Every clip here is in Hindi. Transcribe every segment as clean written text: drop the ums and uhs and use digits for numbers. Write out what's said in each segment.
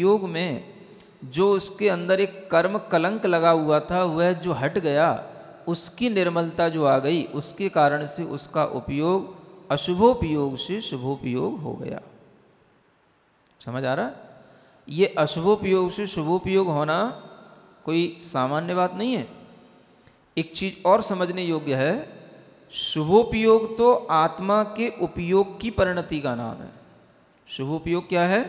उपयोग में जो उसके अंदर एक कर्म कलंक लगा हुआ था वह जो हट गया, उसकी निर्मलता जो आ गई, उसके कारण से उसका उपयोग अशुभोपयोग से शुभोपयोग हो गया। समझ आ रहा? ये अशुभोपयोग से शुभोपयोग होना कोई सामान्य बात नहीं है। एक चीज और समझने योग्य है, शुभोपयोग तो आत्मा के उपयोग की परिणति का नाम है। शुभोपयोग क्या है?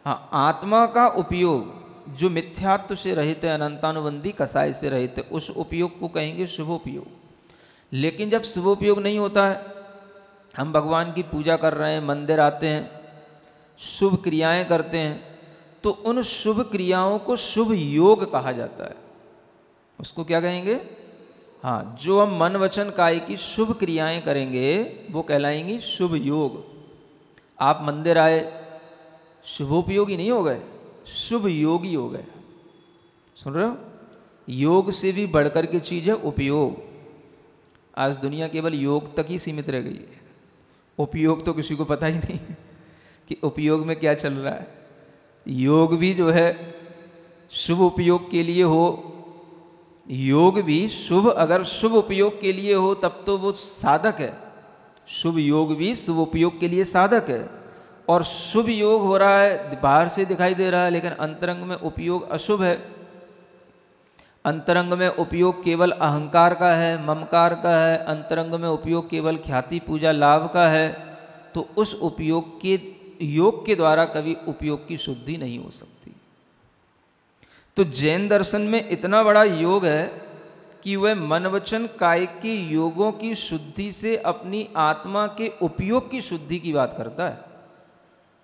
हाँ, आत्मा का उपयोग जो मिथ्यात्व से रहित है, अनंतानुबंधी कसाय से रहित है, उस उपयोग को कहेंगे शुभोपयोग। लेकिन जब शुभोपयोग नहीं होता है, हम भगवान की पूजा कर रहे हैं, मंदिर आते हैं, शुभ क्रियाएं करते हैं, तो उन शुभ क्रियाओं को शुभ योग कहा जाता है। उसको क्या कहेंगे? हाँ, जो हम मन वचन काय की शुभ क्रियाएं करेंगे वो कहलाएंगी शुभ योग। आप मंदिर आए, शुभोपयोगी नहीं हो गए, शुभ योगी हो गए। सुन रहे हो? योग से भी बढ़कर की चीज है उपयोग। आज दुनिया केवल योग तक ही सीमित रह गई है, उपयोग तो किसी को पता ही नहीं कि उपयोग में क्या चल रहा है। योग भी जो है शुभ उपयोग के लिए हो, योग भी शुभ, अगर शुभ उपयोग के लिए हो तब तो वो साधक है। शुभ योग भी शुभ उपयोग के लिए साधक है। और शुभ योग हो रहा है, बाहर से दिखाई दे रहा है, लेकिन अंतरंग में उपयोग अशुभ है। अंतरंग में उपयोग केवल अहंकार का है, ममकार का है, अंतरंग में उपयोग केवल ख्याति पूजा लाभ का है, तो उस उपयोग के योग के द्वारा कभी उपयोग की शुद्धि नहीं हो सकती। तो जैन दर्शन में इतना बड़ा योग है कि वह मन वचन काय के योगों की शुद्धि से अपनी आत्मा के उपयोग की शुद्धि की बात करता है,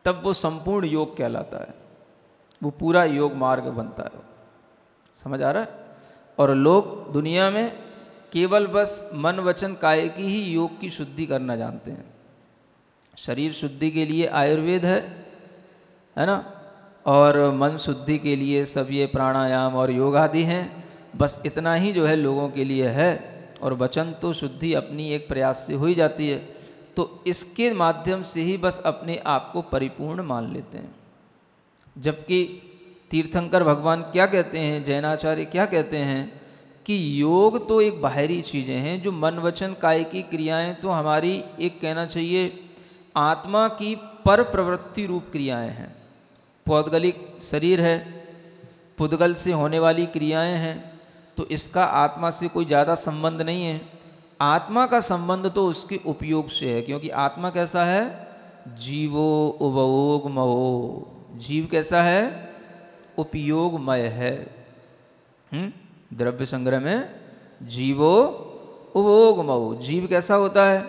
तब वो संपूर्ण योग कहलाता है, वो पूरा योग मार्ग बनता है। समझ आ रहा है? और लोग दुनिया में केवल बस मन वचन काय की ही योग की शुद्धि करना जानते हैं। शरीर शुद्धि के लिए आयुर्वेद है ना, और मन शुद्धि के लिए सब ये प्राणायाम और योग आदि हैं। बस इतना ही जो है लोगों के लिए है, और वचन तो शुद्धि अपनी एक प्रयास से हो ही जाती है। तो इसके माध्यम से ही बस अपने आप को परिपूर्ण मान लेते हैं। जबकि तीर्थंकर भगवान क्या कहते हैं, जैनाचार्य क्या कहते हैं कि योग तो एक बाहरी चीज़ें हैं, जो मन वचन काय की क्रियाएं तो हमारी एक कहना चाहिए आत्मा की पर प्रवृत्ति रूप क्रियाएं हैं। पौद्गलिक शरीर है, पुद्गल से होने वाली क्रियाएं हैं, तो इसका आत्मा से कोई ज़्यादा संबंध नहीं है। आत्मा का संबंध तो उसके उपयोग से है, क्योंकि आत्मा कैसा है? जीवो उपभोग महो। जीव कैसा है? उपयोगमय है। द्रव्य संग्रह में जीवो उपभोग महो। जीव कैसा होता है?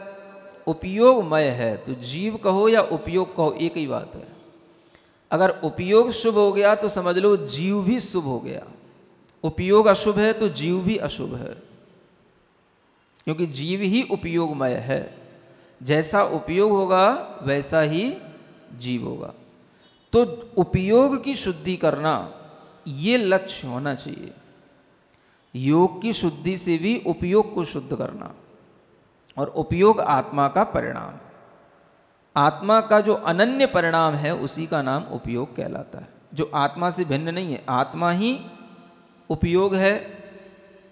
उपयोगमय है। तो जीव कहो या उपयोग कहो एक ही बात है। अगर उपयोग शुभ हो गया तो समझ लो जीव भी शुभ हो गया, उपयोग अशुभ है तो जीव भी अशुभ है, क्योंकि जीव ही उपयोगमय है। जैसा उपयोग होगा वैसा ही जीव होगा। तो उपयोग की शुद्धि करना ये लक्ष्य होना चाहिए। योग की शुद्धि से भी उपयोग को शुद्ध करना, और उपयोग आत्मा का परिणाम, आत्मा का जो अनन्य परिणाम है उसी का नाम उपयोग कहलाता है, जो आत्मा से भिन्न नहीं है। आत्मा ही उपयोग है।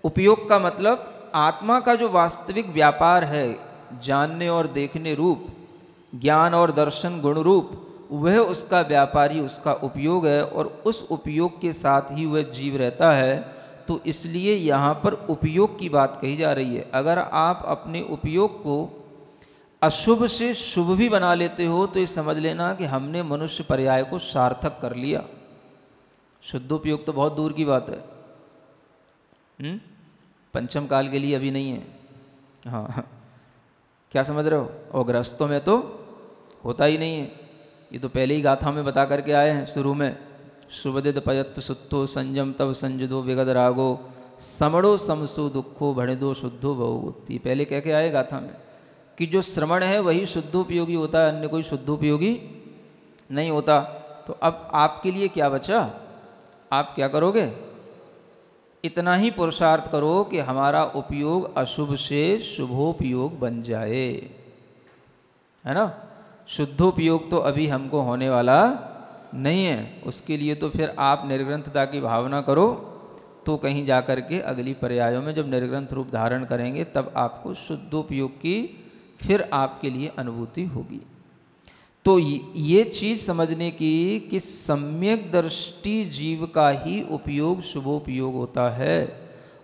उपयोग का मतलब आत्मा का जो वास्तविक व्यापार है, जानने और देखने रूप, ज्ञान और दर्शन गुण रूप, वह उसका व्यापारी, उसका उपयोग है, और उस उपयोग के साथ ही वह जीव रहता है। तो इसलिए यहाँ पर उपयोग की बात कही जा रही है। अगर आप अपने उपयोग को अशुभ से शुभ भी बना लेते हो तो ये समझ लेना कि हमने मनुष्य पर्याय को सार्थक कर लिया। शुद्धोपयोग तो बहुत दूर की बात है, पंचम काल के लिए अभी नहीं है। हाँ, क्या समझ रहे हो? और गृहस्थों में तो होता ही नहीं है। ये तो पहले ही गाथा में बता करके आए हैं शुरू में। शुभदित पयत्त सुत्थो संयम तब संजदो विगत रागो समड़ो समसु दुखो भणिदो शुद्धो बहुति। पहले कह के आए गाथा में कि जो श्रवण है वही शुद्धोपयोगी होता है, अन्य कोई शुद्धोपयोगी नहीं होता। तो अब आपके लिए क्या बचा? आप क्या करोगे? इतना ही पुरुषार्थ करो कि हमारा उपयोग अशुभ से शुभोपयोग बन जाए, है ना। शुद्धोपयोग तो अभी हमको होने वाला नहीं है, उसके लिए तो फिर आप निर्ग्रंथता की भावना करो, तो कहीं जा कर के अगली पर्यायों में जब निर्ग्रंथ रूप धारण करेंगे तब आपको शुद्धोपयोग की फिर आपके लिए अनुभूति होगी। तो ये चीज़ समझने की कि सम्यक दृष्टि जीव का ही उपयोग शुभोपयोग होता है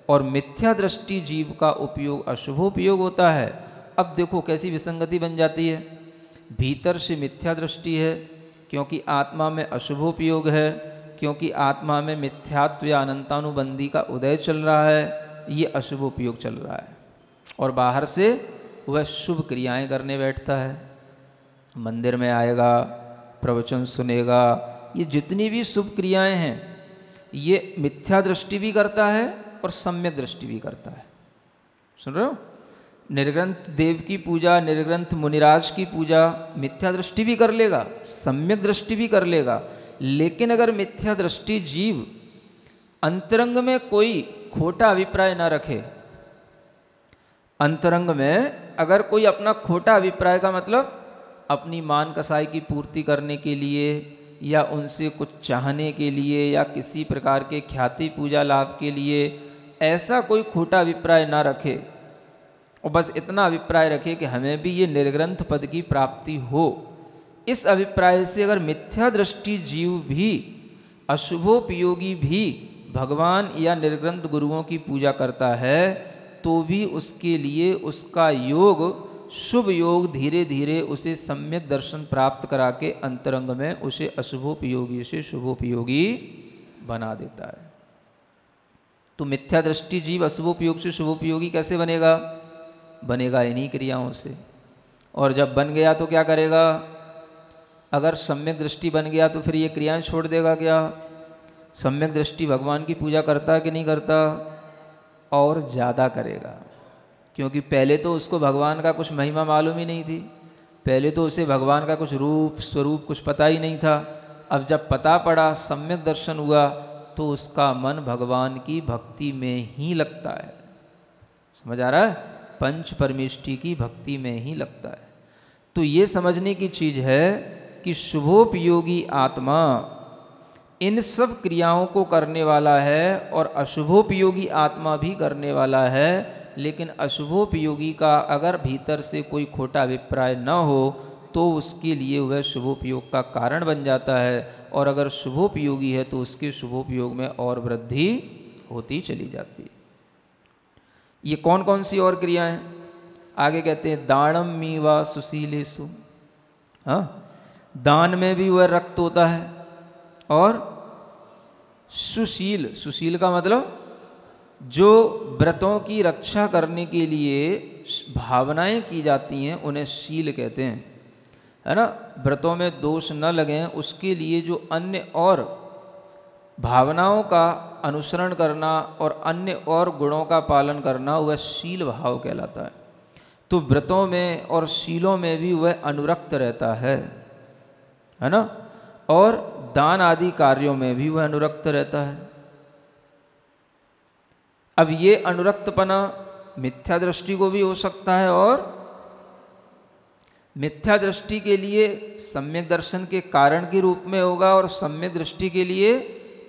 और मिथ्या दृष्टि जीव का उपयोग अशुभोपयोग होता है। अब देखो कैसी विसंगति बन जाती है। भीतर से मिथ्या दृष्टि है क्योंकि आत्मा में अशुभोपयोग है, क्योंकि आत्मा में मिथ्यात्व या अनंतानुबंधी का उदय चल रहा है, ये अशुभोपयोग चल रहा है। और बाहर से वह शुभ क्रियाएं करने बैठता है, मंदिर में आएगा, प्रवचन सुनेगा, ये जितनी भी शुभ क्रियाएं हैं ये मिथ्या दृष्टि भी करता है और सम्यक दृष्टि भी करता है। सुन रहे हो? निर्ग्रंथ देव की पूजा, निर्ग्रंथ मुनिराज की पूजा मिथ्या दृष्टि भी कर लेगा, सम्यक दृष्टि भी कर लेगा। लेकिन अगर मिथ्या दृष्टि जीव अंतरंग में कोई खोटा अभिप्राय ना रखे, अंतरंग में अगर कोई अपना खोटा अभिप्राय का मतलब अपनी मान कसाई की पूर्ति करने के लिए या उनसे कुछ चाहने के लिए या किसी प्रकार के ख्याति पूजा लाभ के लिए ऐसा कोई खोटा अभिप्राय ना रखे और बस इतना अभिप्राय रखे कि हमें भी ये निर्ग्रंथ पद की प्राप्ति हो, इस अभिप्राय से अगर मिथ्या दृष्टि जीव भी अशुभोपयोगी भी भगवान या निर्ग्रंथ गुरुओं की पूजा करता है तो भी उसके लिए उसका योग शुभ योग धीरे धीरे उसे सम्यक दर्शन प्राप्त करा के अंतरंग में उसे अशुभोपयोगी से शुभोपयोगी बना देता है। तो मिथ्या दृष्टि जीव अशुभोपयोग से शुभोपयोगी कैसे बनेगा? बनेगा इन्हीं क्रियाओं से। और जब बन गया तो क्या करेगा? अगर सम्यक दृष्टि बन गया तो फिर ये क्रियाएं छोड़ देगा क्या? सम्यक दृष्टि भगवान की पूजा करता कि नहीं करता? और ज़्यादा करेगा, क्योंकि पहले तो उसको भगवान का कुछ महिमा मालूम ही नहीं थी, पहले तो उसे भगवान का कुछ रूप स्वरूप कुछ पता ही नहीं था। अब जब पता पड़ा, सम्यक दर्शन हुआ, तो उसका मन भगवान की भक्ति में ही लगता है। समझ आ रहा है? पंच परमेष्टि की भक्ति में ही लगता है। तो ये समझने की चीज़ है कि शुभोपयोगी आत्मा इन सब क्रियाओं को करने वाला है और अशुभोपयोगी आत्मा भी करने वाला है। लेकिन अशुभोपयोगी का अगर भीतर से कोई खोटा अभिप्राय न हो तो उसके लिए वह शुभोपयोग का कारण बन जाता है, और अगर शुभोपयोगी है तो उसके शुभोपयोग में और वृद्धि होती चली जाती है। ये कौन कौन सी और क्रियाएं हैं? आगे कहते हैं दानम मीवा सुशीलेसु। हाँ, दान में भी वह रक्त होता है। और सुशील, सुशील का मतलब जो व्रतों की रक्षा करने के लिए भावनाएं की जाती हैं उन्हें शील कहते हैं, है ना। व्रतों में दोष न लगें उसके लिए जो अन्य और भावनाओं का अनुसरण करना और अन्य और गुणों का पालन करना वह शील भाव कहलाता है। तो व्रतों में और शीलों में भी वह अनुरक्त रहता है ना। और दान आदि कार्यों में भी वह अनुरक्त रहता है। अब ये अनुरक्तपना मिथ्या दृष्टि को भी हो सकता है और मिथ्या दृष्टि के लिए सम्यक दर्शन के कारण के रूप में होगा और सम्यक दृष्टि के लिए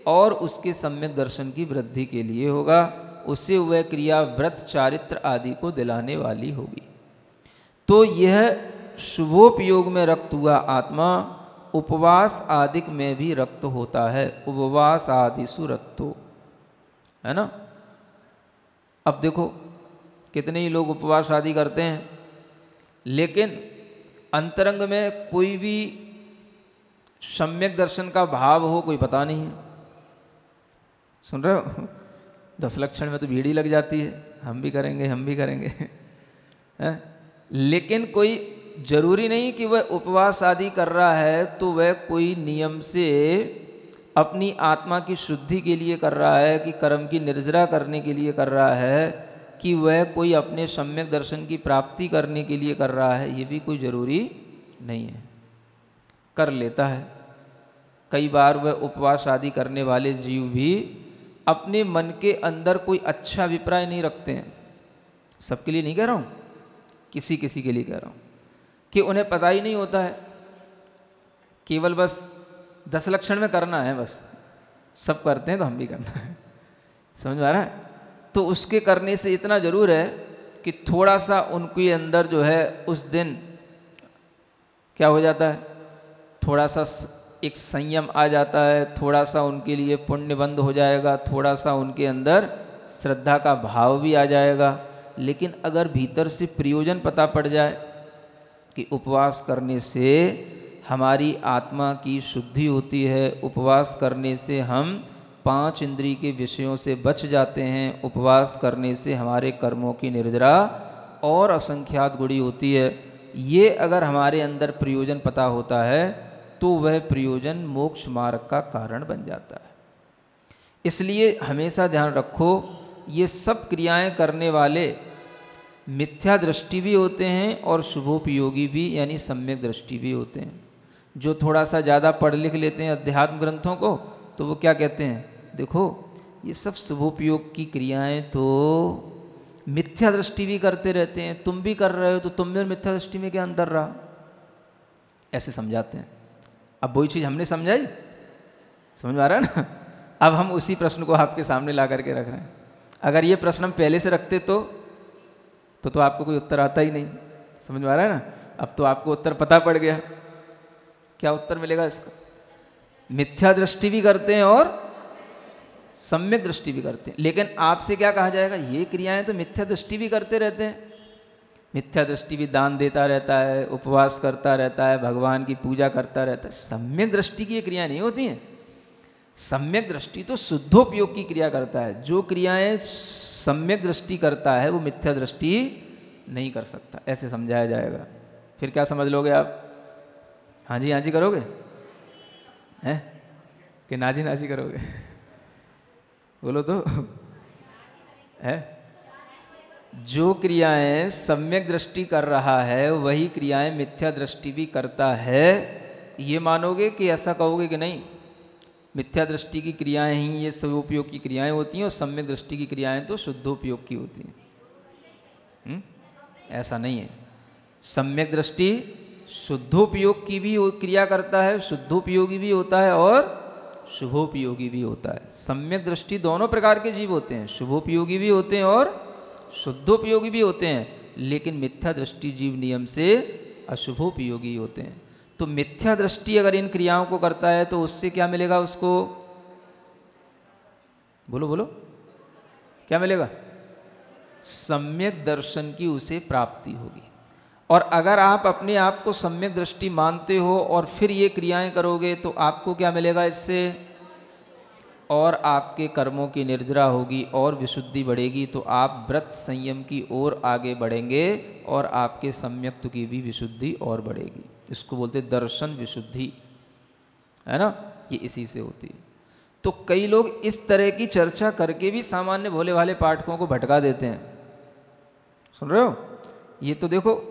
और उसके सम्यक दर्शन की वृद्धि के लिए होगा। उससे वह क्रिया व्रत चारित्र आदि को दिलाने वाली होगी। तो यह शुभोपयोग में रक्त हुआ आत्मा उपवास आदिक में भी रक्त होता है। उपवास आदिसु रक्तो, है ना। अब देखो कितने ही लोग उपवास आदि करते हैं, लेकिन अंतरंग में कोई भी सम्यक दर्शन का भाव हो कोई पता नहीं है। सुन रहे हो? 10 लक्षण में तो भीड़ ही लग जाती है, हम भी करेंगे हम भी करेंगे है? लेकिन कोई जरूरी नहीं कि वह उपवास आदि कर रहा है तो वह कोई नियम से अपनी आत्मा की शुद्धि के लिए कर रहा है, कि कर्म की निर्जरा करने के लिए कर रहा है, कि वह कोई अपने सम्यक दर्शन की प्राप्ति करने के लिए कर रहा है, ये भी कोई जरूरी नहीं है। कर लेता है। कई बार वह उपवास आदि करने वाले जीव भी अपने मन के अंदर कोई अच्छा अभिप्राय नहीं रखते हैं। सबके लिए नहीं कह रहा हूँ, किसी किसी के लिए कह रहा हूँ, कि उन्हें पता ही नहीं होता है, केवल बस 10 लक्षण में करना है बस, सब करते हैं तो हम भी करना है, समझ में आ रहा है। तो उसके करने से इतना जरूर है कि थोड़ा सा उनके अंदर जो है उस दिन क्या हो जाता है, थोड़ा सा एक संयम आ जाता है, थोड़ा सा उनके लिए पुण्य बंद हो जाएगा, थोड़ा सा उनके अंदर श्रद्धा का भाव भी आ जाएगा। लेकिन अगर भीतर से प्रयोजन पता पड़ जाए कि उपवास करने से हमारी आत्मा की शुद्धि होती है, उपवास करने से हम 5 इंद्रिय के विषयों से बच जाते हैं, उपवास करने से हमारे कर्मों की निर्जरा और असंख्यात गुणी होती है, ये अगर हमारे अंदर प्रयोजन पता होता है तो वह प्रयोजन मोक्ष मार्ग का कारण बन जाता है। इसलिए हमेशा ध्यान रखो, ये सब क्रियाएं करने वाले मिथ्या दृष्टि भी होते हैं और शुभोपयोगी भी यानी सम्यक दृष्टि भी होते हैं। जो थोड़ा सा ज़्यादा पढ़ लिख लेते हैं अध्यात्म ग्रंथों को तो वो क्या कहते हैं, देखो ये सब शुभोपयोग की क्रियाएं तो मिथ्या दृष्टि भी करते रहते हैं, तुम भी कर रहे हो तो तुम में मिथ्या दृष्टि में क्या अंतर रहा, ऐसे समझाते हैं। अब वही चीज़ हमने समझाई, समझ में आ रहा है ना। अब हम उसी प्रश्न को आपके सामने ला करके रख रहे हैं। अगर ये प्रश्न हम पहले से रखते तो आपको कोई उत्तर आता ही नहीं, समझ में आ रहा है ना। अब तो आपको उत्तर पता पड़ गया, क्या उत्तर मिलेगा इसका, मिथ्या दृष्टि भी करते हैं और सम्यक दृष्टि भी करते हैं। लेकिन आपसे क्या कहा जाएगा, ये क्रियाएं तो मिथ्या दृष्टि भी करते रहते हैं, मिथ्या दृष्टि भी दान देता रहता है, उपवास करता रहता है, भगवान की पूजा करता रहता है, सम्यक दृष्टि की ये क्रियाएं नहीं होती हैं। सम्यक दृष्टि तो शुद्धोपयोग की क्रिया करता है, जो क्रियाएं सम्यक दृष्टि करता है वो मिथ्या दृष्टि नहीं कर सकता, ऐसे समझाया जाएगा। फिर क्या समझ लोगे आप, हाँ जी करोगे हैं कि नाजी करोगे, बोलो तो है। जो क्रियाएं सम्यक दृष्टि कर रहा है वही क्रियाएं मिथ्या दृष्टि भी करता है, ये मानोगे कि ऐसा कहोगे कि नहीं मिथ्या दृष्टि की क्रियाएं ही ये शुभोपयोग की क्रियाएं होती हैं और सम्यक दृष्टि की क्रियाएं तो शुद्धोपयोग की होती हैं। ऐसा नहीं है, सम्यक दृष्टि शुद्धोपयोग की भी क्रिया करता है, शुद्धोपयोगी भी होता है और शुभोपयोगी भी होता है। सम्यक दृष्टि दोनों प्रकार के जीव होते हैं, शुभोपयोगी भी होते हैं और शुद्धोपयोगी भी होते हैं, लेकिन मिथ्या दृष्टि जीव नियम से अशुभोपयोगी होते हैं। तो मिथ्या दृष्टि अगर इन क्रियाओं को करता है तो उससे क्या मिलेगा उसको, बोलो बोलो क्या मिलेगा, सम्यक दर्शन की उसे प्राप्ति होगी। और अगर आप अपने आप को सम्यक दृष्टि मानते हो और फिर ये क्रियाएं करोगे तो आपको क्या मिलेगा इससे, और आपके कर्मों की निर्जरा होगी और विशुद्धि बढ़ेगी, तो आप व्रत संयम की ओर आगे बढ़ेंगे और आपके सम्यक्त्व की भी विशुद्धि और बढ़ेगी। इसको बोलते दर्शन विशुद्धि, है ना, ये इसी से होती है। तो कई लोग इस तरह की चर्चा करके भी सामान्य भोले भाले पाठकों को भटका देते हैं, सुन रहे हो। ये तो देखो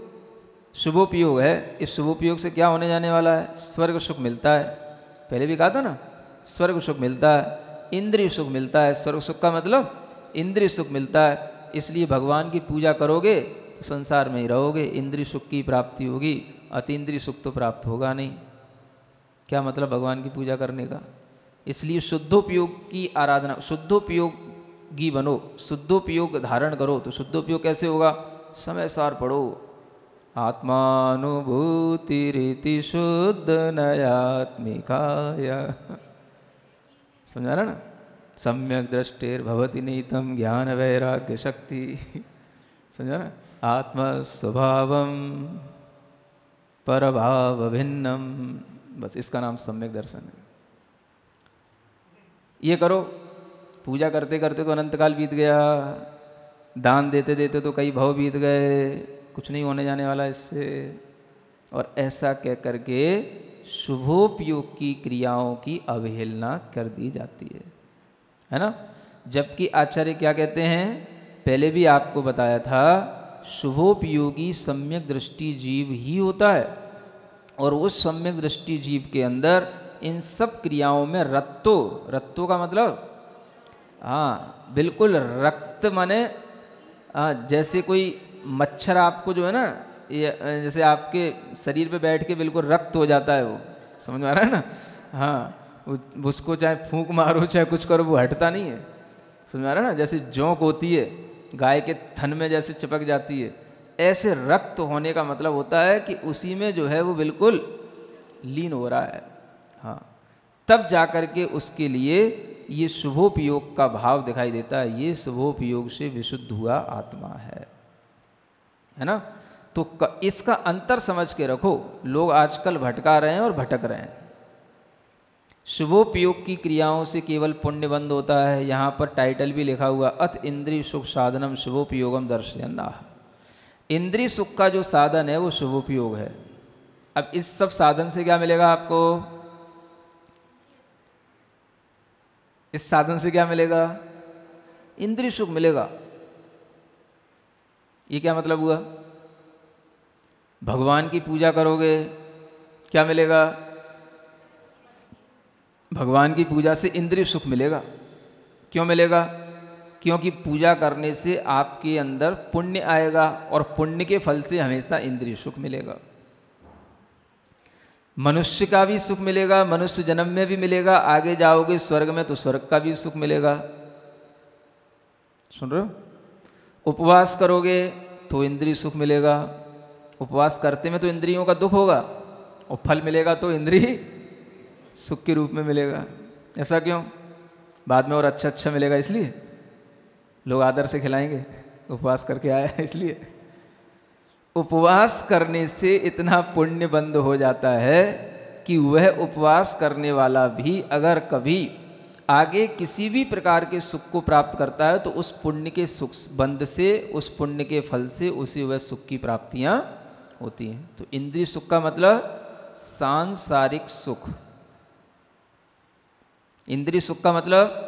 शुभोपयोग है, इस शुभोपयोग से क्या होने जाने वाला है, स्वर्ग सुख मिलता है, पहले भी कहा था ना, स्वर्ग सुख मिलता है, इंद्रिय सुख मिलता है। स्वर्ग सुख का मतलब इंद्रिय सुख मिलता है, इसलिए भगवान की पूजा करोगे तो संसार में ही रहोगे, इंद्रिय सुख की प्राप्ति होगी, अतीन्द्रिय सुख तो प्राप्त होगा नहीं। क्या मतलब भगवान की पूजा करने का, इसलिए शुद्धोपयोग की आराधना, शुद्धोपयोगी बनो, शुद्धोपयोग धारण करो। तो शुद्धोपयोग कैसे होगा, समय सार पढ़ो, आत्मानुभूति रीति शुद्ध नयात्मिकाय, समझा रहा ना, सम्यक दृष्टिर भवति नीतम ज्ञान वैराग्य शक्ति, समझा ना, आत्म स्वभावम परभाव भिन्नम, बस इसका नाम सम्यक दर्शन है। ये करो, पूजा करते करते तो अनंत काल बीत गया, दान देते देते तो कई भव बीत गए, कुछ नहीं होने जाने वाला इससे। और ऐसा कह करके शुभोपयोग की क्रियाओं की अवहेलना कर दी जाती है ना। जबकि आचार्य क्या कहते हैं, पहले भी आपको बताया था, शुभोपयोगी सम्यक दृष्टि जीव ही होता है, और उस सम्यक दृष्टि जीव के अंदर इन सब क्रियाओं में रत्तो का मतलब, हाँ बिल्कुल, रक्त माने जैसे कोई मच्छर आपको जो है ना, ये जैसे आपके शरीर पे बैठ के बिल्कुल रक्त हो जाता है वो, समझ में आ रहा है ना, हाँ, उसको चाहे फूंक मारो चाहे कुछ करो वो हटता नहीं है। समझ आ रहा है ना? जैसे जोंक होती है गाय के थन में जैसे चिपक जाती है, ऐसे रक्त होने का मतलब होता है कि उसी में जो है वो बिल्कुल लीन हो रहा है। हाँ, तब जाकर के उसके लिए ये शुभोपयोग का भाव दिखाई देता है, ये शुभोपयोग से विशुद्ध हुआ आत्मा है ना? तो इसका अंतर समझ के रखो। लोग आजकल भटका रहे हैं और भटक रहे हैं। शुभोपयोग की क्रियाओं से केवल पुण्य बंद होता है। यहाँ पर टाइटल भी लिखा हुआ, अथ इंद्रिय सुख साधनम शुभोपयोगम दर्शयन्नाह। इंद्रिय सुख का जो साधन है वो शुभोपयोग है। अब इस सब साधन से क्या मिलेगा आपको? इस साधन से क्या मिलेगा? इंद्रिय सुख मिलेगा। ये क्या मतलब हुआ? भगवान की पूजा करोगे, क्या मिलेगा? भगवान की पूजा से इंद्रिय सुख मिलेगा। क्यों मिलेगा? क्योंकि पूजा करने से आपके अंदर पुण्य आएगा और पुण्य के फल से हमेशा इंद्रिय सुख मिलेगा। मनुष्य का भी सुख मिलेगा, मनुष्य जन्म में भी मिलेगा, आगे जाओगे स्वर्ग में तो स्वर्ग का भी सुख मिलेगा। सुन रहे हो? उपवास करोगे तो इंद्रिय सुख मिलेगा। उपवास करते में तो इंद्रियों का दुख होगा और फल मिलेगा तो इंद्रिय सुख के रूप में मिलेगा। ऐसा क्यों? बाद में और अच्छा अच्छा मिलेगा, इसलिए लोग आदर से खिलाएंगे, उपवास करके आया है इसलिए। उपवास करने से इतना पुण्य बंद हो जाता है कि वह उपवास करने वाला भी अगर कभी आगे किसी भी प्रकार के सुख को प्राप्त करता है तो उस पुण्य के सुख बंद से, उस पुण्य के फल से उसे वह सुख की प्राप्तियां होती हैं। तो इंद्रिय सुख का मतलब सांसारिक सुख। इंद्रिय सुख का मतलब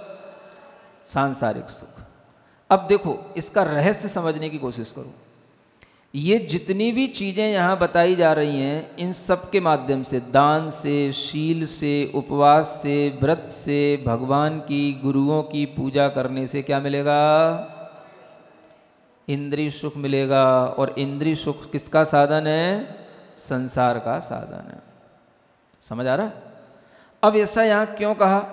सांसारिक सुख। अब देखो, इसका रहस्य समझने की कोशिश करो। ये जितनी भी चीज़ें यहाँ बताई जा रही हैं, इन सब के माध्यम से, दान से, शील से, उपवास से, व्रत से, भगवान की, गुरुओं की पूजा करने से क्या मिलेगा? इंद्रिय सुख मिलेगा। और इंद्रिय सुख किसका साधन है? संसार का साधन है। समझ आ रहा? अब ऐसा यहाँ क्यों कहा?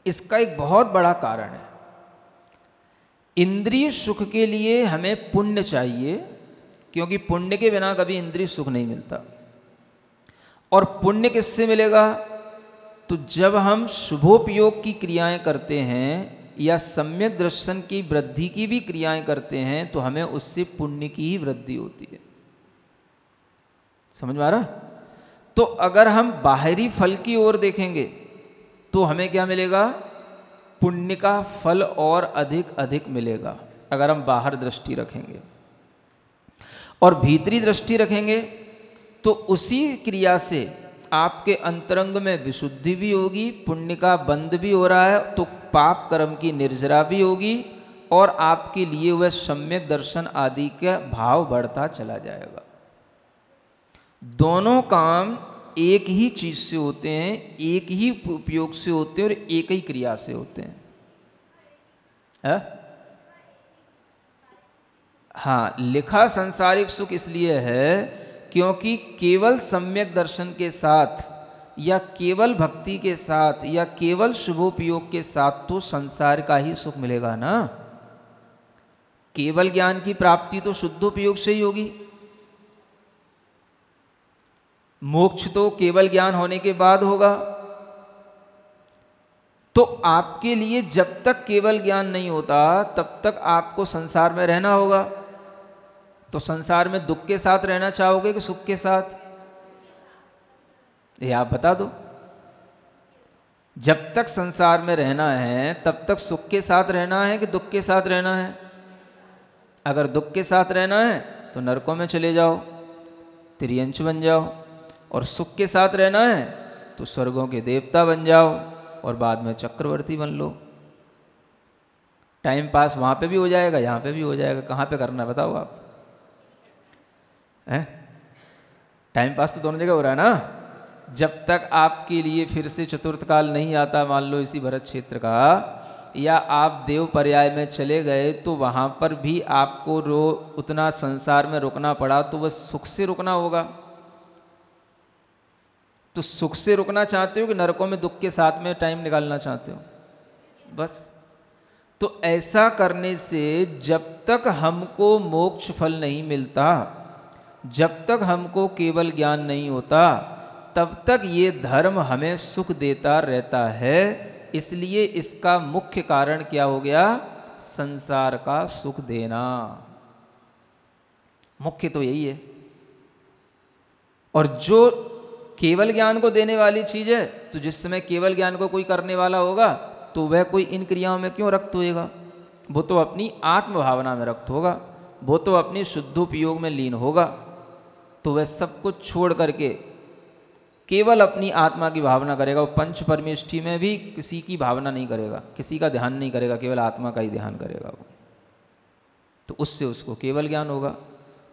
इसका एक बहुत बड़ा कारण है। इंद्रिय सुख के लिए हमें पुण्य चाहिए, क्योंकि पुण्य के बिना कभी इंद्रिय सुख नहीं मिलता। और पुण्य किससे मिलेगा? तो जब हम शुभोपयोग की क्रियाएं करते हैं या सम्यक दर्शन की वृद्धि की भी क्रियाएं करते हैं तो हमें उससे पुण्य की ही वृद्धि होती है। समझ में आ रहा? तो अगर हम बाहरी फल की ओर देखेंगे तो हमें क्या मिलेगा? पुण्य का फल और अधिक अधिक मिलेगा अगर हम बाहर दृष्टि रखेंगे। और भीतरी दृष्टि रखेंगे तो उसी क्रिया से आपके अंतरंग में विशुद्धि भी होगी, पुण्य का बंध भी हो रहा है तो पाप कर्म की निर्जरा भी होगी और आपके लिए वह सम्यक दर्शन आदि का भाव बढ़ता चला जाएगा। दोनों काम एक ही चीज से होते हैं, एक ही उपयोग से होते हैं और एक ही क्रिया से होते हैं। हाँ, लिखा सांसारिक सुख इसलिए है क्योंकि केवल सम्यक दर्शन के साथ या केवल भक्ति के साथ या केवल शुभोपयोग के साथ तो संसार का ही सुख मिलेगा ना। केवल ज्ञान की प्राप्ति तो शुद्धोपयोग से ही होगी। मोक्ष तो केवल ज्ञान होने के बाद होगा। तो आपके लिए जब तक केवल ज्ञान नहीं होता तब तक आपको संसार में रहना होगा। तो संसार में दुख के साथ रहना चाहोगे कि सुख के साथ? ये आप बता दो। जब तक संसार में रहना है तब तक सुख के साथ रहना है कि दुख के साथ रहना है? अगर दुख के साथ रहना है तो नरकों में चले जाओ, त्रियंच बन जाओ, और सुख के साथ रहना है तो स्वर्गों के देवता बन जाओ और बाद में चक्रवर्ती बन लो। टाइम पास वहां पे भी हो जाएगा, यहाँ पे भी हो जाएगा। कहाँ पे करना है बताओ आप? हैं? टाइम पास तो दोनों जगह हो रहा है ना। जब तक आपके लिए फिर से चतुर्थ काल नहीं आता, मान लो इसी भरत क्षेत्र का, या आप देव पर्याय में चले गए तो वहां पर भी आपको उतना संसार में रुकना पड़ा तो वह सुख से रुकना होगा। तो सुख से रुकना चाहते हो कि नरकों में दुख के साथ में टाइम निकालना चाहते हो? बस। तो ऐसा करने से जब तक हमको मोक्ष फल नहीं मिलता, जब तक हमको केवल ज्ञान नहीं होता, तब तक ये धर्म हमें सुख देता रहता है। इसलिए इसका मुख्य कारण क्या हो गया? संसार का सुख देना। मुख्य तो यही है। और जो केवल ज्ञान को देने वाली चीज है, तो जिस समय केवल ज्ञान को कोई करने वाला होगा तो वह कोई इन क्रियाओं में क्यों रक्त होएगा? वो तो अपनी आत्म भावना में रक्त होगा, वो तो अपनी शुद्धोपयोग में लीन होगा। तो वह सब कुछ छोड़ करके केवल अपनी आत्मा की भावना करेगा। वो पंच परमेष्ठी में भी किसी की भावना नहीं करेगा, किसी का ध्यान नहीं करेगा, केवल आत्मा का ही ध्यान करेगा वो। तो उससे उसको केवल ज्ञान होगा।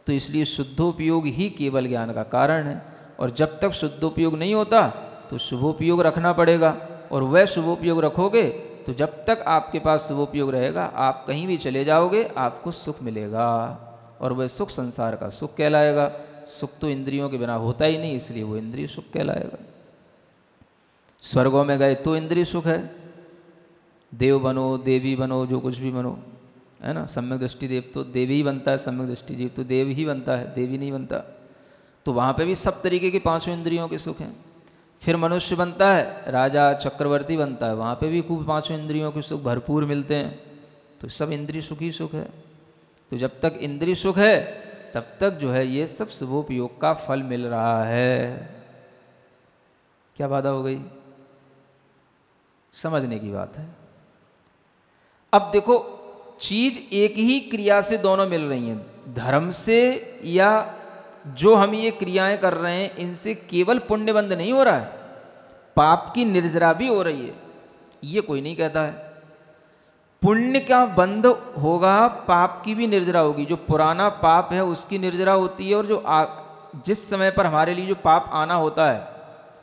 तो इसलिए शुद्धोपयोग ही केवल ज्ञान का कारण है। और जब तक शुद्धोपयोग नहीं होता तो शुभोपयोग रखना पड़ेगा। और वह शुभोपयोग रखोगे तो जब तक आपके पास शुभोपयोग रहेगा, आप कहीं भी चले जाओगे, आपको सुख मिलेगा। और वह सुख संसार का सुख कहलाएगा। सुख तो इंद्रियों के बिना होता ही नहीं, इसलिए वो इंद्रिय सुख कहलाएगा। स्वर्गों में गए तो इंद्रिय सुख है, देव बनो, देवी बनो, जो कुछ भी बनो, है ना। सम्यक दृष्टि देव तो देवी ही बनता है, सम्यक दृष्टि जीव तो देव ही बनता है, देवी नहीं बनता। तो वहाँ पे भी सब तरीके की पांचों इंद्रियों के सुख हैं। फिर मनुष्य बनता है, राजा चक्रवर्ती बनता है, वहाँ पे भी खूब पांचों इंद्रियों के सुख भरपूर मिलते हैं। तो सब इंद्रिय सुख ही सुख है। तो जब तक इंद्रिय सुख है तब तक जो है ये सब शुभोपयोग का फल मिल रहा है। क्या बाधा हो गई? समझने की बात है। अब देखो, चीज एक ही क्रिया से दोनों मिल रही हैं। धर्म से या जो हम ये क्रियाएं कर रहे हैं, इनसे केवल पुण्य बंद नहीं हो रहा है, पाप की निर्जरा भी हो रही है। ये कोई नहीं कहता है। पुण्य का बंध होगा, पाप की भी निर्जरा होगी। जो पुराना पाप है उसकी निर्जरा होती है, और जो जिस समय पर हमारे लिए जो पाप आना होता है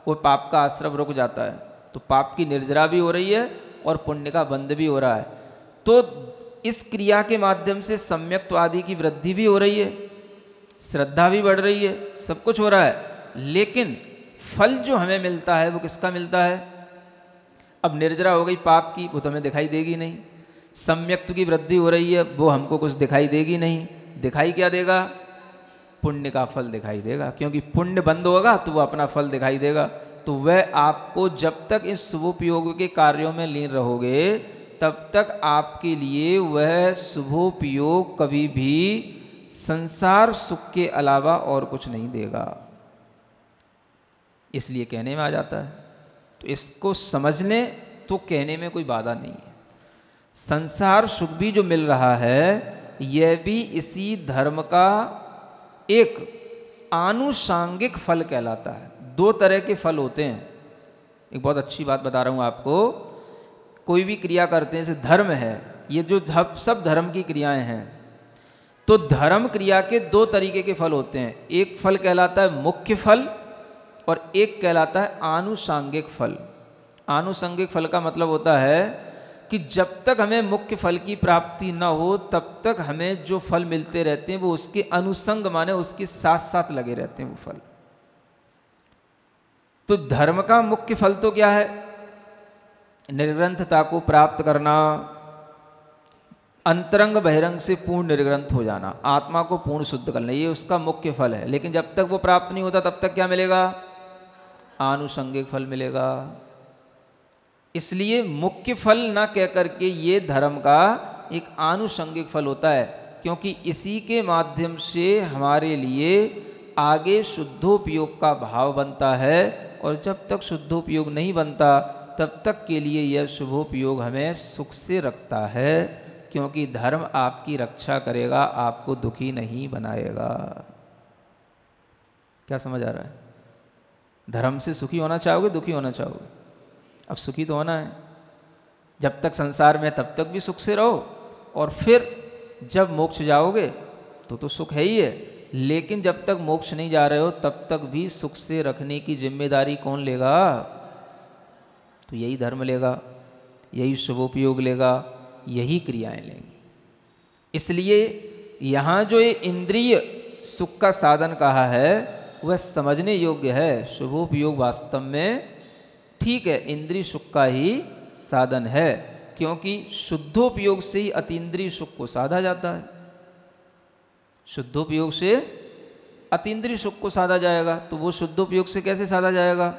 वो पाप का आश्रव रुक जाता है। तो पाप की निर्जरा भी हो रही है और पुण्य का बंध भी हो रहा है। तो इस क्रिया के माध्यम से सम्यक्त्व आदि की वृद्धि भी हो रही है, श्रद्धा भी बढ़ रही है, सब कुछ हो रहा है। लेकिन फल जो हमें मिलता है वो किसका मिलता है? अब निर्जरा हो गई पाप की, वो तो हमें दिखाई देगी नहीं। सम्यक्त्व की वृद्धि हो रही है, वो हमको कुछ दिखाई देगी नहीं। दिखाई क्या देगा? पुण्य का फल दिखाई देगा, क्योंकि पुण्य बंद होगा तो वो अपना फल दिखाई देगा। तो वह आपको, जब तक इस शुभोपयोग के कार्यों में लीन रहोगे, तब तक आपके लिए वह शुभोपयोग कभी भी संसार सुख के अलावा और कुछ नहीं देगा। इसलिए कहने में आ जाता है। तो इसको समझ लें तो कहने में कोई बाधा नहीं है। संसार सुख भी जो मिल रहा है, यह भी इसी धर्म का एक आनुषांगिक फल कहलाता है। दो तरह के फल होते हैं। एक बहुत अच्छी बात बता रहा हूं आपको। कोई भी क्रिया करते हैं, जैसे धर्म है, ये जो सब धर्म की क्रियाएं हैं, तो धर्म क्रिया के दो तरीके के फल होते हैं। एक फल कहलाता है मुख्य फल और एक कहलाता है आनुषांगिक फल। आनुषंगिक फल का मतलब होता है कि जब तक हमें मुख्य फल की प्राप्ति न हो, तब तक हमें जो फल मिलते रहते हैं वो उसके अनुसंग, माने उसके साथ साथ लगे रहते हैं वो फल। तो धर्म का मुख्य फल तो क्या है? निर्ग्रंथता को प्राप्त करना, अंतरंग बहिरंग से पूर्ण निर्ग्रंथ हो जाना, आत्मा को पूर्ण शुद्ध करना, ये उसका मुख्य फल है। लेकिन जब तक वो प्राप्त नहीं होता तब तक क्या मिलेगा? आनुषंगिक फल मिलेगा। इसलिए मुख्य फल ना कह करके ये धर्म का एक आनुषंगिक फल होता है, क्योंकि इसी के माध्यम से हमारे लिए आगे शुद्धोपयोग का भाव बनता है। और जब तक शुद्धोपयोग नहीं बनता तब तक के लिए यह शुभोपयोग हमें सुख से रखता है, क्योंकि धर्म आपकी रक्षा करेगा, आपको दुखी नहीं बनाएगा। क्या समझ आ रहा है? धर्म से सुखी होना चाहोगे, दुखी होना चाहोगे? अब सुखी तो होना है। जब तक संसार में तब तक भी सुख से रहो, और फिर जब मोक्ष जाओगे तो सुख है ही है। लेकिन जब तक मोक्ष नहीं जा रहे हो तब तक भी सुख से रखने की जिम्मेदारी कौन लेगा? तो यही धर्म लेगा, यही शुभोपयोग लेगा, यही क्रियाएं लेंगी। इसलिए यहाँ जो ये इंद्रिय सुख का साधन कहा है, वह समझने योग्य है। शुभोपयोग वास्तव में ठीक है, इंद्रिय सुख का ही साधन है, क्योंकि शुद्धोपयोग से ही अतीन्द्रिय सुख को साधा जाता है। शुद्धोपयोग से अतीन्द्रिय सुख को साधा जाएगा, तो वो शुद्धोपयोग से कैसे साधा जाएगा?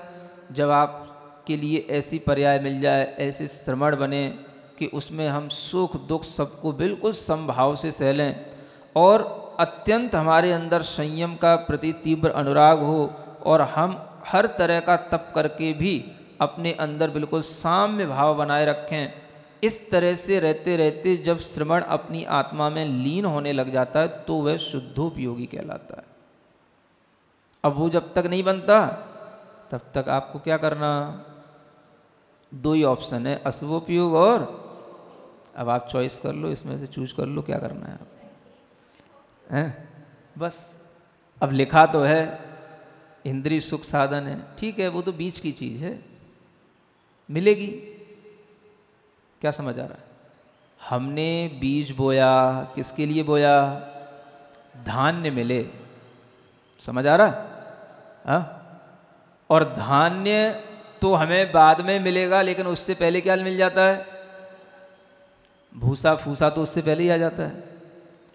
जब आपके लिए ऐसी पर्याय मिल जाए, ऐसे श्रवण बने कि उसमें हम सुख दुख सबको बिल्कुल समभाव से सह लें, और अत्यंत हमारे अंदर संयम का प्रति तीव्र अनुराग हो, और हम हर तरह का तप करके भी अपने अंदर बिल्कुल साम्य भाव बनाए रखें। इस तरह से रहते रहते जब श्रवण अपनी आत्मा में लीन होने लग जाता है तो वह शुद्धोपयोगी कहलाता है। अब वो जब तक नहीं बनता तब तक आपको क्या करना? दो ही ऑप्शन है, अशुभोपयोग और, अब आप चॉइस कर लो, इसमें से चूज कर लो क्या करना है आप हैं? बस अब लिखा तो है इंद्रिय सुख साधन है, ठीक है, वो तो बीच की चीज है, मिलेगी। क्या समझ आ रहा है? हमने बीज बोया, किसके लिए बोया? धान्य मिले, समझ आ रहा है? हाँ? और धान्य तो हमें बाद में मिलेगा, लेकिन उससे पहले क्या मिल जाता है? भूसा फूसा तो उससे पहले ही आ जाता है।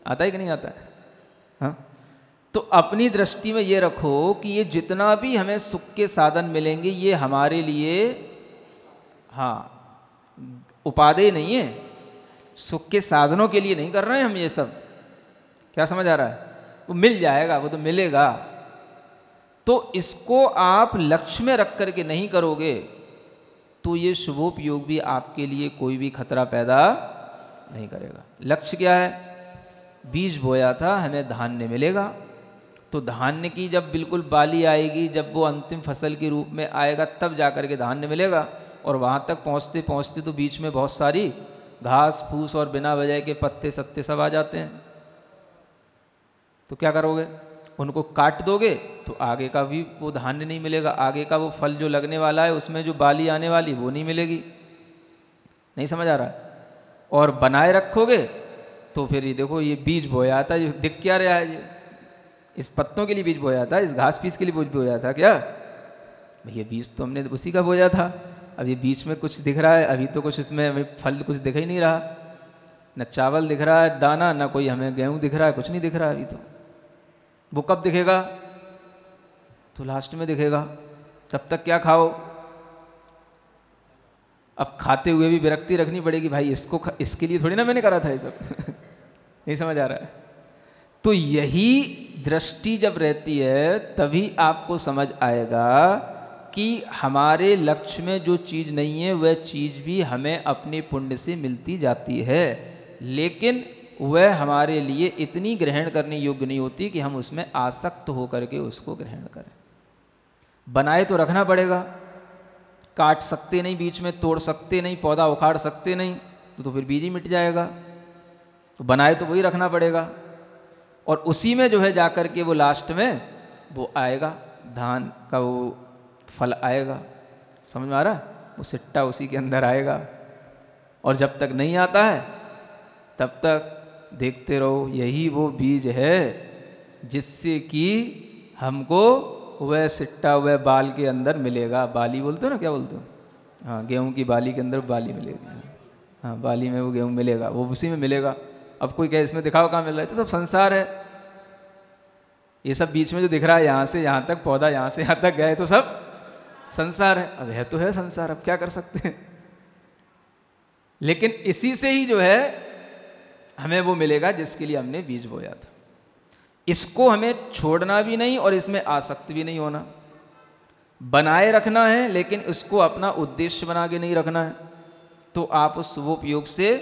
आता है कि नहीं आता है? हाँ? तो अपनी दृष्टि में ये रखो कि ये जितना भी हमें सुख के साधन मिलेंगे ये हमारे लिए, हाँ, उपादेय नहीं है, सुख के साधनों के लिए नहीं कर रहे हैं हम ये सब। क्या समझ आ रहा है? वो मिल जाएगा, वो तो मिलेगा। तो इसको आप लक्ष्य में रख करके नहीं करोगे तो ये शुभोपयोग भी आपके लिए कोई भी खतरा पैदा नहीं करेगा। लक्ष्य क्या है? बीज बोया था, हमें धान्य मिलेगा, तो धान्य की जब बिल्कुल बाली आएगी, जब वो अंतिम फसल के रूप में आएगा, तब जाकर के धान्य मिलेगा। और वहाँ तक पहुँचते पहुँचते तो बीच में बहुत सारी घास फूस और बिना वजह के पत्ते सत्ते सब आ जाते हैं। तो क्या करोगे? उनको काट दोगे तो आगे का भी वो धान्य नहीं मिलेगा, आगे का वो फल जो लगने वाला है उसमें जो बाली आने वाली वो नहीं मिलेगी। नहीं समझ आ रहा है? और बनाए रखोगे तो फिर ये देखो, ये बीज बोया था, ये दिख क्या रहा है? ये इस पत्तों के लिए बीज बोया था, इस घास फीस के लिए बीज बोया था क्या? ये बीज तो हमने उसी का बोया था। अब ये बीच में कुछ दिख रहा है, अभी तो कुछ इसमें हमें फल कुछ दिख ही नहीं रहा, न चावल दिख रहा है दाना, न कोई हमें गेहूं दिख रहा है, कुछ नहीं दिख रहा है अभी। तो वो कब दिखेगा? तो लास्ट में दिखेगा। तब तक क्या खाओ? अब खाते हुए भी विरक्ति रखनी पड़ेगी, भाई इसके लिए थोड़ी ना मैंने करा था ये सब। नहीं समझ आ रहा है? तो यही दृष्टि जब रहती है तभी आपको समझ आएगा कि हमारे लक्ष्य में जो चीज़ नहीं है वह चीज़ भी हमें अपने पुण्य से मिलती जाती है, लेकिन वह हमारे लिए इतनी ग्रहण करने योग्य नहीं होती कि हम उसमें आसक्त होकर के उसको ग्रहण करें। बनाए तो रखना पड़ेगा, काट सकते नहीं, बीच में तोड़ सकते नहीं, पौधा उखाड़ सकते नहीं, तो फिर बीज ही मिट जाएगा। तो बनाए तो वही रखना पड़ेगा, और उसी में जो है जाकर के वो लास्ट में वो आएगा, धान का वो फल आएगा। समझ में आ रहा है? वो सिट्टा उसी के अंदर आएगा। और जब तक नहीं आता है तब तक देखते रहो, यही वो बीज है जिससे कि हमको वह सिट्टा वह बाल के अंदर मिलेगा। बाली बोलते हो ना, क्या बोलते हो? हाँ, गेहूं की बाली के अंदर बाली मिलेगी। हाँ, बाली में वो गेहूं मिलेगा, वो उसी में मिलेगा। अब कोई कहे इसमें दिखाओ कहाँ मिल रहा है, तो सब संसार है। ये सब बीच में जो दिख रहा है, यहाँ से यहाँ तक पौधा, यहाँ से यहाँ तक गए, तो सब संसार है। अब है तो है संसार, अब क्या कर सकते हैं। लेकिन इसी से ही जो है हमें वो मिलेगा जिसके लिए हमने बीज बोया था। इसको हमें छोड़ना भी नहीं और इसमें आसक्त भी नहीं होना। बनाए रखना है, लेकिन इसको अपना उद्देश्य बना के नहीं रखना है। तो आप उस शुभोपयोग से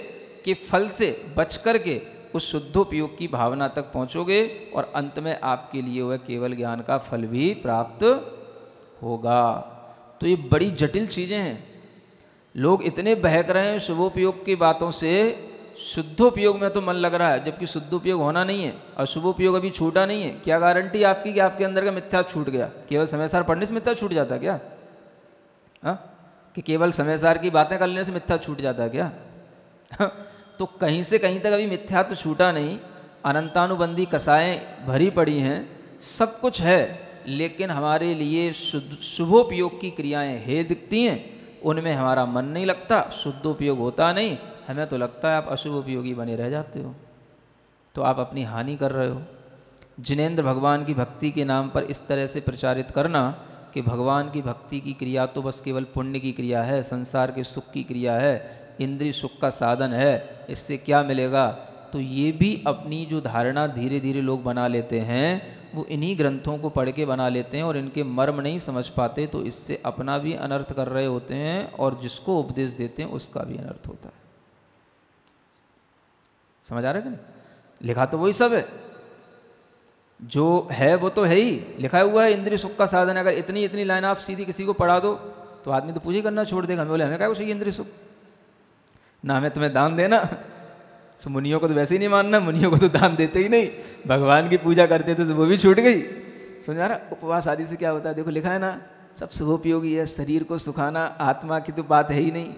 के फल से बच करके उस शुद्धोपयोग की भावना तक पहुंचोगे, और अंत में आपके लिए वह केवल ज्ञान का फल भी प्राप्त होगा। तो ये बड़ी जटिल चीज़ें हैं। लोग इतने बहक रहे हैं शुभोपयोग की बातों से, शुद्धोपयोग में तो मन लग रहा है, जबकि शुद्धोपयोग होना नहीं है, और शुभोपयोग अभी छूटा नहीं है। क्या गारंटी आपकी कि आपके अंदर का मिथ्या छूट गया? केवल समय सार पढ़ने से मिथ्या छूट जाता है क्या? हाँ, कि केवल समय सार की बातें कर लेने से मिथ्या छूट जाता है क्या? तो कहीं से कहीं तक अभी मिथ्या तो छूटा नहीं। अनंतानुबंधी कसाएं भरी पड़ी हैं, सब कुछ है, लेकिन हमारे लिए शुभोपयोग की क्रियाएं हे दिखती हैं, उनमें हमारा मन नहीं लगता, शुद्धोपयोग होता नहीं, हमें तो लगता है आप अशुभोपयोगी बने रह जाते हो, तो आप अपनी हानि कर रहे हो। जिनेंद्र भगवान की भक्ति के नाम पर इस तरह से प्रचारित करना कि भगवान की भक्ति की क्रिया तो बस केवल पुण्य की क्रिया है, संसार के सुख की क्रिया है, इंद्रिय सुख का साधन है, इससे क्या मिलेगा, तो ये भी अपनी जो धारणा धीरे धीरे लोग बना लेते हैं, वो इन्हीं ग्रंथों को पढ़ के बना लेते हैं और इनके मर्म नहीं समझ पाते, तो इससे अपना भी अनर्थ कर रहे होते हैं और जिसको उपदेश देते हैं उसका भी अनर्थ होता है। समझ आ रहा है कि नहीं? लिखा तो वही सब है, जो है वो तो है ही, लिखा हुआ है इंद्रिय सुख का साधन है। अगर इतनी इतनी लाइन आप सीधी किसी को पढ़ा दो तो आदमी तो पूजा ही करना छोड़ देगा, हमें बोले हमें क्या कुछ चाहिए इंद्रिय सुख, ना हमें तुम्हें दान देना, सो मुनियों को तो वैसे ही नहीं मानना, मुनियों को तो दान देते ही नहीं, भगवान की पूजा करते थे तो वो भी छूट गई। समझा रहा? उपवास आदि से क्या होता है, देखो लिखा है ना, सब शुभोपयोगी है, शरीर को सुखाना, आत्मा की तो बात है ही नहीं,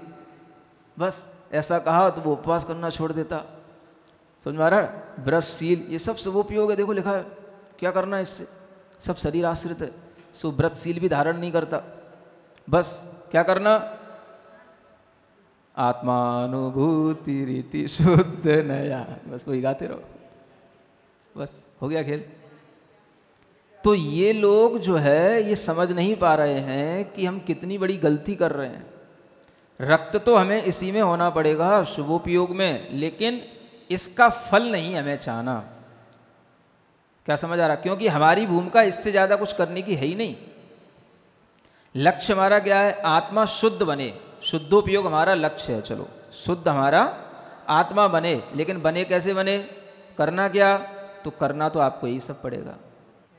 बस ऐसा कहा तो वो उपवास करना छोड़ देता। समझ में आ रहा है? व्रत शील ये सब शुभोपयोग है, देखो लिखा है, क्या करना है इससे, सब शरीर आश्रित है, सो व्रतशील भी धारण नहीं करता, बस क्या करना, आत्मानुभूति रीति शुद्ध नया, बस वही गाते रहो, बस हो गया खेल। तो ये लोग जो है ये समझ नहीं पा रहे हैं कि हम कितनी बड़ी गलती कर रहे हैं। रक्त तो हमें इसी में होना पड़ेगा, शुभोपयोग में, लेकिन इसका फल नहीं हमें चाहना। क्या समझ आ रहा? क्योंकि हमारी भूमिका इससे ज़्यादा कुछ करने की है ही नहीं। लक्ष्य हमारा क्या है, आत्मा शुद्ध बने, शुद्धोपयोग हमारा लक्ष्य है। चलो शुद्ध हमारा आत्मा बने, लेकिन बने कैसे बने, करना क्या, तो करना तो आपको यही सब पड़ेगा।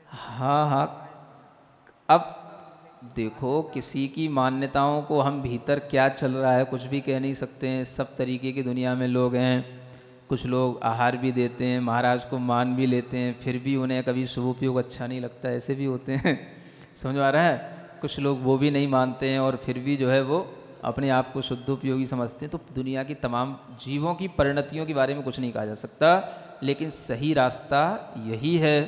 हाँ हाँ, अब देखो किसी की मान्यताओं को हम भीतर क्या चल रहा है कुछ भी कह नहीं सकते हैं, सब तरीके की दुनिया में लोग हैं। कुछ लोग आहार भी देते हैं, महाराज को मान भी लेते हैं, फिर भी उन्हें कभी शुभोपयोग अच्छा नहीं लगता, ऐसे भी होते हैं। समझ आ रहा है? कुछ लोग वो भी नहीं मानते हैं और फिर भी जो है वो अपने आप को शुद्धोपयोगी समझते हैं। तो दुनिया की तमाम जीवों की परिणतियों के बारे में कुछ नहीं कहा जा सकता, लेकिन सही रास्ता यही है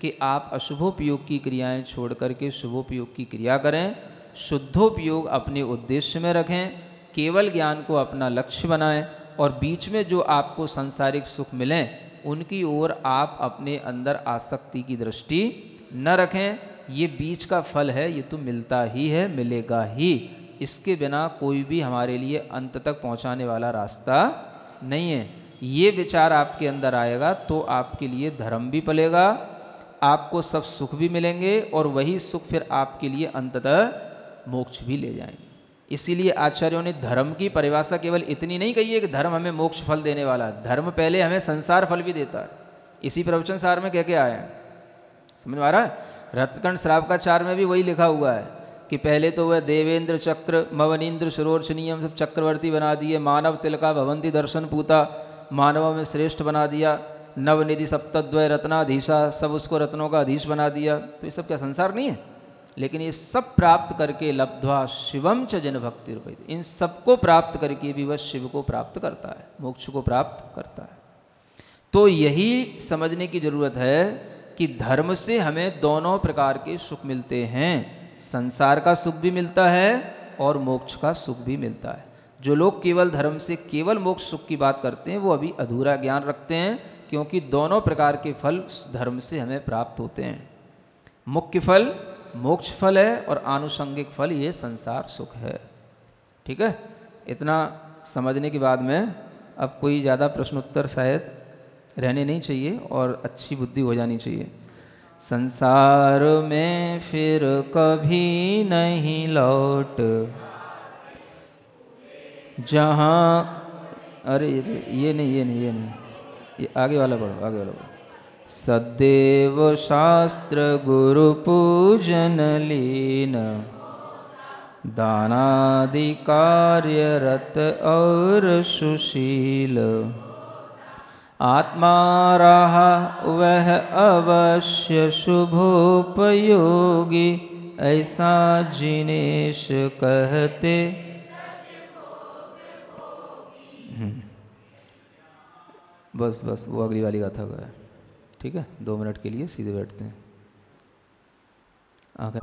कि आप अशुभोपयोग की क्रियाएं छोड़ करके शुभोपयोग की क्रिया करें, शुद्धोपयोग अपने उद्देश्य में रखें, केवल ज्ञान को अपना लक्ष्य बनाएं और बीच में जो आपको सांसारिक सुख मिलें उनकी ओर आप अपने अंदर आसक्ति की दृष्टि न रखें। ये बीच का फल है, ये तो मिलता ही है, मिलेगा ही, इसके बिना कोई भी हमारे लिए अंत तक पहुंचाने वाला रास्ता नहीं है। ये विचार आपके अंदर आएगा तो आपके लिए धर्म भी पलेगा, आपको सब सुख भी मिलेंगे और वही सुख फिर आपके लिए अंततः मोक्ष भी ले जाएंगे। इसीलिए आचार्यों ने धर्म की परिभाषा केवल इतनी नहीं कही है कि धर्म हमें मोक्ष फल देने वाला है, धर्म पहले हमें संसार फल भी देता है। इसी प्रवचन सार में कह के आए हैं, समझ में आ रहा है? रत्नकंड श्रावकाचार में भी वही लिखा हुआ है कि पहले तो वह देवेंद्र चक्र मवनीन्द्र सुरोचनीयम सब चक्रवर्ती बना दिए, मानव तिलका भवंती दर्शन पूता, मानवों में श्रेष्ठ बना दिया, नवनिधि सप्तद्वय रत्नाधीशा सब उसको रत्नों का अधीश बना दिया। तो ये सब क्या संसार नहीं है? लेकिन ये सब प्राप्त करके लब्ध्वा शिवम च जन भक्ति रूपी, इन सबको प्राप्त करके भी वह शिव को प्राप्त करता है, मोक्ष को प्राप्त करता है। तो यही समझने की जरूरत है कि धर्म से हमें दोनों प्रकार के सुख मिलते हैं, संसार का सुख भी मिलता है और मोक्ष का सुख भी मिलता है। जो लोग केवल धर्म से केवल मोक्ष सुख की बात करते हैं वो अभी अधूरा ज्ञान रखते हैं, क्योंकि दोनों प्रकार के फल धर्म से हमें प्राप्त होते हैं। मुख्य फल मोक्ष फल है और आनुषंगिक फल ये संसार सुख है। ठीक है? इतना समझने के बाद में अब कोई ज़्यादा प्रश्नोत्तर शायद रहने नहीं चाहिए और अच्छी बुद्धि हो जानी चाहिए। संसार में फिर कभी नहीं लौट, जहाँ, अरे ये नहीं ये नहीं ये नहीं, ये आगे वाला पढ़ो, आगे वाला पढ़ो। सदैव शास्त्र गुरु पूजन लीन, दानादि कार्यरत और सुशील, आत्मा रहा वह अवश्य शुभोपयोगी, ऐसा जिनेश कहते। बस बस वो अगली वाली गाथा का है। ठीक है, 2 मिनट के लिए सीधे बैठते हैं। अगर